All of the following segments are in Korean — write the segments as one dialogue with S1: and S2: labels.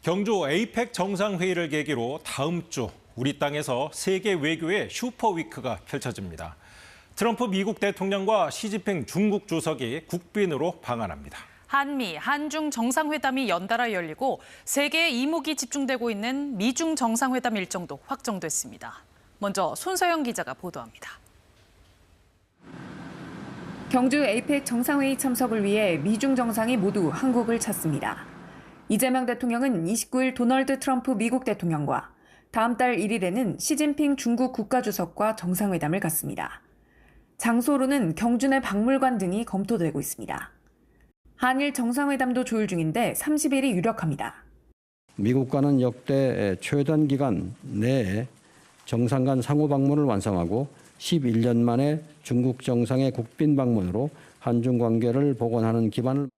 S1: 경주 에이펙 정상회의를 계기로 다음 주 우리 땅에서 세계 외교의 슈퍼위크가 펼쳐집니다. 트럼프 미국 대통령과 시진핑 중국 주석이 국빈으로 방한합니다.
S2: 한미, 한중 정상회담이 연달아 열리고 세계의 이목이 집중되고 있는 미중 정상회담 일정도 확정됐습니다. 먼저 손서영 기자가 보도합니다.
S3: 경주 에이펙 정상회의 참석을 위해 미중 정상이 모두 한국을 찾습니다. 이재명 대통령은 29일 도널드 트럼프 미국 대통령과 다음 달 1일에는 시진핑 중국 국가주석과 정상회담을 갖습니다. 장소로는 경주 내 박물관 등이 검토되고 있습니다. 한일 정상회담도 조율 중인데 30일이 유력합니다.
S4: 미국과는 역대 최단 기간 내에 정상 간 상호 방문을 완성하고 11년 만에 중국 정상의 국빈 방문으로 한중 관계를 복원하는 기반을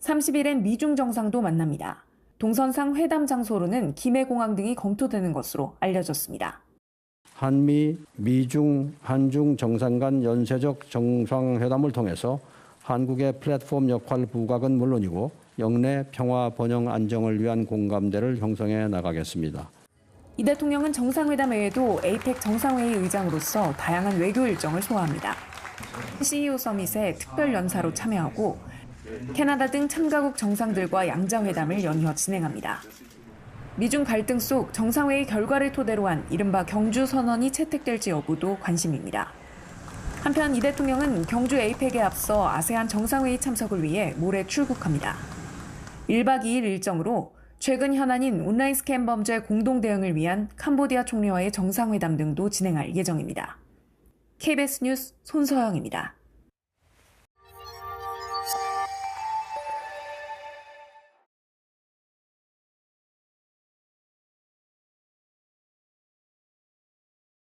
S3: 30일엔 미중 정상도 만납니다. 동선상 회담 장소로는 김해공항 등이 검토되는 것으로 알려졌습니다.
S4: 한미, 미중, 한중 정상 간 연쇄적 정상회담을 통해서 한국의 플랫폼 역할 부각은 물론이고 영내 평화, 번영, 안정을 위한 공감대를 형성해 나가겠습니다.
S3: 이 대통령은 정상회담 외에도 에이펙 정상회의 의장으로서 다양한 외교 일정을 소화합니다. CEO 서밋에 특별 연사로 참여하고 캐나다 등 참가국 정상들과 양자회담을 연이어 진행합니다. 미중 갈등 속 정상회의 결과를 토대로 한 이른바 경주 선언이 채택될지 여부도 관심입니다. 한편 이 대통령은 경주 에이펙에 앞서 아세안 정상회의 참석을 위해 모레 출국합니다. 1박 2일 일정으로 최근 현안인 온라인 스캠 범죄 공동 대응을 위한 캄보디아 총리와의 정상회담 등도 진행할 예정입니다. KBS 뉴스 손서영입니다.